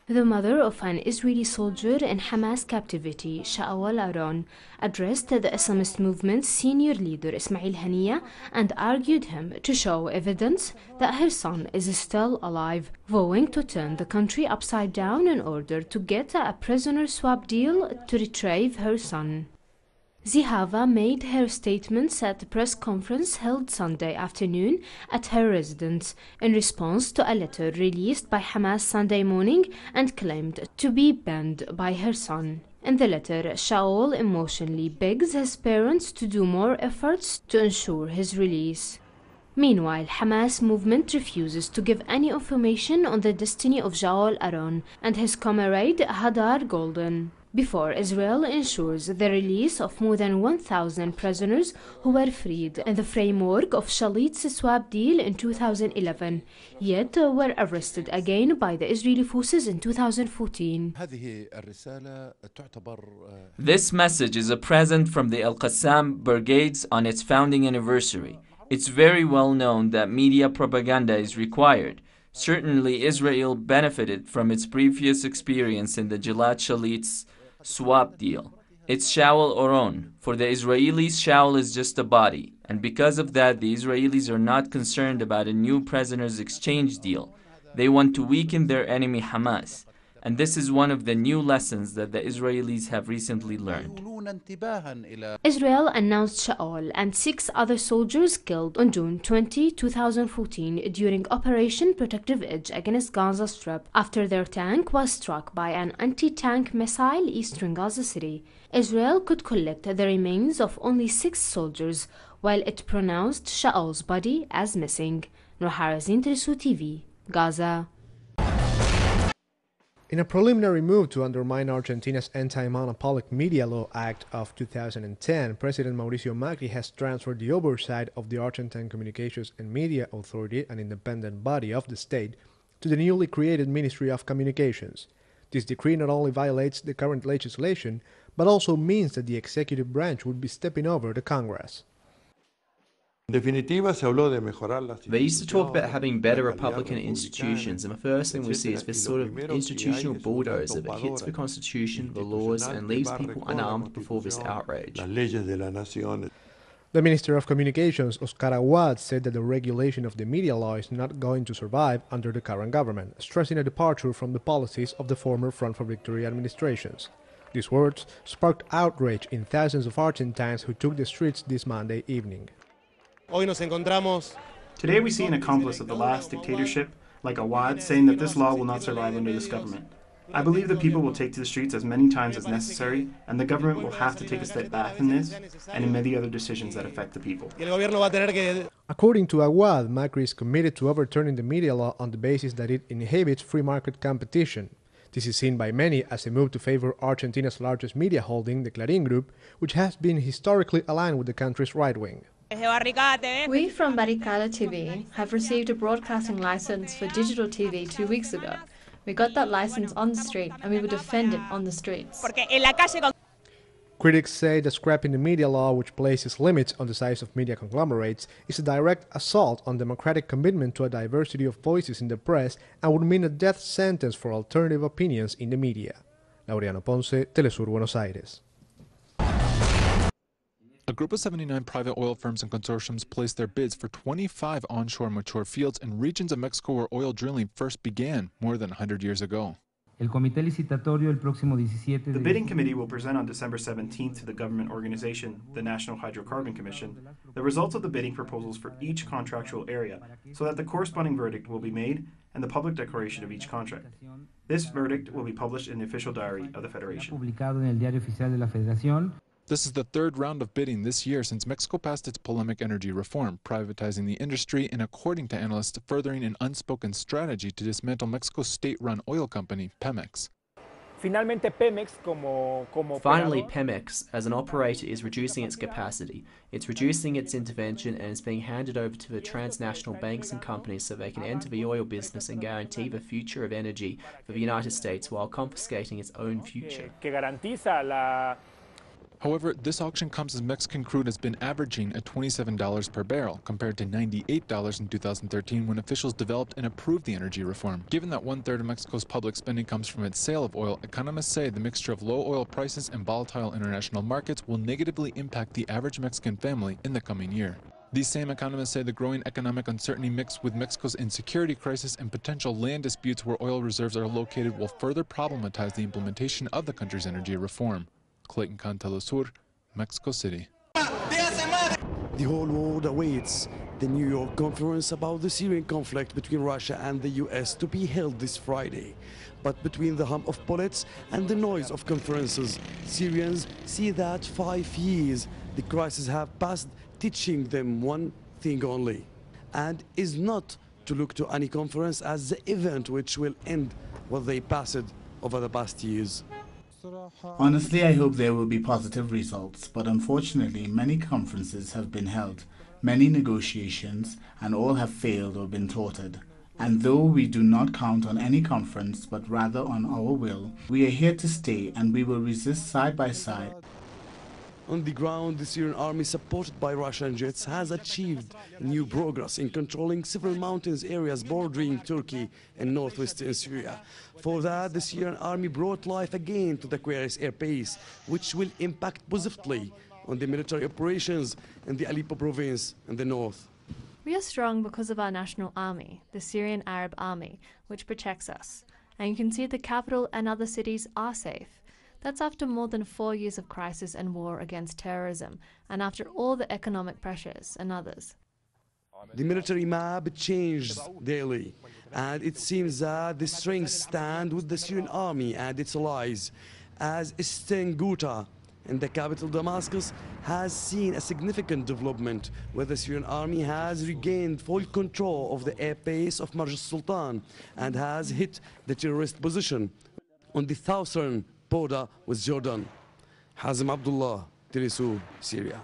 The mother of an Israeli soldier in Hamas captivity, Shaawal Aron, addressed the Islamist movement's senior leader Ismail Haniyeh and argued him to show evidence that her son is still alive, vowing to turn the country upside down in order to get a prisoner swap deal to retrieve her son. Zihava made her statements at the press conference held Sunday afternoon at her residence in response to a letter released by Hamas Sunday morning and claimed to be penned by her son. In the letter, Shaul emotionally begs his parents to do more efforts to ensure his release. Meanwhile, Hamas movement refuses to give any information on the destiny of Shaul Aron and his comrade Hadar Golden, before Israel ensures the release of more than 1,000 prisoners who were freed in the framework of Shalit's swap deal in 2011, yet were arrested again by the Israeli forces in 2014. This message is a present from the Al-Qassam brigades on its founding anniversary. It's very well known that media propaganda is required. Certainly, Israel benefited from its previous experience in the Gilad Shalit's swap deal. It's Shaul Aron. For the Israelis, Shaul is just a body. And because of that, the Israelis are not concerned about a new prisoners exchange deal. They want to weaken their enemy Hamas. And this is one of the new lessons that the Israelis have recently learned. Israel announced Shaul and 6 other soldiers killed on June 20, 2014 during Operation Protective Edge against Gaza Strip after their tank was struck by an anti-tank missile eastern Gaza City. Israel could collect the remains of only 6 soldiers, while it pronounced Shaul's body as missing. Noharazin TeleSUR TV, Gaza. In a preliminary move to undermine Argentina's Anti-Monopolic Media Law Act of 2010, President Mauricio Macri has transferred the oversight of the Argentine Communications and Media Authority, an independent body of the state, to the newly created Ministry of Communications. This decree not only violates the current legislation, but also means that the executive branch would be stepping over the Congress. They used to talk about having better Republican institutions, and the first thing we see is this sort of institutional bulldozer that hits the Constitution, the laws, and leaves people unarmed before this outrage. The Minister of Communications, Oscar Aguad, said that the regulation of the media law is not going to survive under the current government, stressing a departure from the policies of the former Front for Victory administrations. These words sparked outrage in thousands of Argentines who took the streets this Monday evening. Today we see an accomplice of the last dictatorship, like Awad, saying that this law will not survive under this government. I believe that people will take to the streets as many times as necessary, and the government will have to take a step back in this and in many other decisions that affect the people. According to Aguad, Macri is committed to overturning the media law on the basis that it inhibits free market competition. This is seen by many as a move to favor Argentina's largest media holding, the Clarín Group, which has been historically aligned with the country's right wing. We from Barricada TV have received a broadcasting license for digital TV 2 weeks ago. We got that license on the street and we will defend it on the streets. Critics say that scrapping the media law, which places limits on the size of media conglomerates, is a direct assault on democratic commitment to a diversity of voices in the press and would mean a death sentence for alternative opinions in the media. Laureano Ponce, TeleSUR, Buenos Aires. A group of 79 private oil firms and consortiums placed their bids for 25 onshore mature fields in regions of Mexico where oil drilling first began more than 100 years ago. The bidding committee will present on December 17th to the government organization, the National Hydrocarbon Commission, the results of the bidding proposals for each contractual area, so that the corresponding verdict will be made and the public declaration of each contract. This verdict will be published in the official diary of the Federation. This is the third round of bidding this year since Mexico passed its polemic energy reform, privatizing the industry and, according to analysts, furthering an unspoken strategy to dismantle Mexico's state-run oil company, Pemex. Finally, Pemex, as an operator, is reducing its capacity. It's reducing its intervention and it's being handed over to the transnational banks and companies so they can enter the oil business and guarantee the future of energy for the United States while confiscating its own future. However, this auction comes as Mexican crude has been averaging at $27 per barrel, compared to $98 in 2013 when officials developed and approved the energy reform. Given that 1/3 of Mexico's public spending comes from its sale of oil, economists say the mixture of low oil prices and volatile international markets will negatively impact the average Mexican family in the coming year. These same economists say the growing economic uncertainty mixed with Mexico's insecurity crisis and potential land disputes where oil reserves are located will further problematize the implementation of the country's energy reform. Clayton Khan, TeleSUR, Mexico City. The whole world awaits the New York conference about the Syrian conflict between Russia and the US to be held this Friday. But between the hum of bullets and the noise of conferences, Syrians see that 5 years the crisis have passed, teaching them one thing only, and is not to look to any conference as the event which will end what they passed over the past years. Honestly, I hope there will be positive results, but unfortunately many conferences have been held, many negotiations, and all have failed or been thwarted. And though we do not count on any conference, but rather on our will, we are here to stay and we will resist side by side. On the ground, the Syrian army, supported by Russian jets, has achieved new progress in controlling several mountains areas bordering Turkey and northwestern Syria. For that, the Syrian army brought life again to the Aquarius air base, which will impact positively on the military operations in the Aleppo province in the north. We are strong because of our national army, the Syrian Arab Army, which protects us. And you can see the capital and other cities are safe. That's after more than 4 years of crisis and war against terrorism, and after all the economic pressures and others. The military map changes daily, and it seems that the strengths stand with the Syrian army and its allies, as Eastern Ghouta in the capital Damascus has seen a significant development, where the Syrian army has regained full control of the airbase of Marj al-Sultan and has hit the terrorist position on the southern border with Jordan. Hazem Abdullah, TeleSUR, Syria.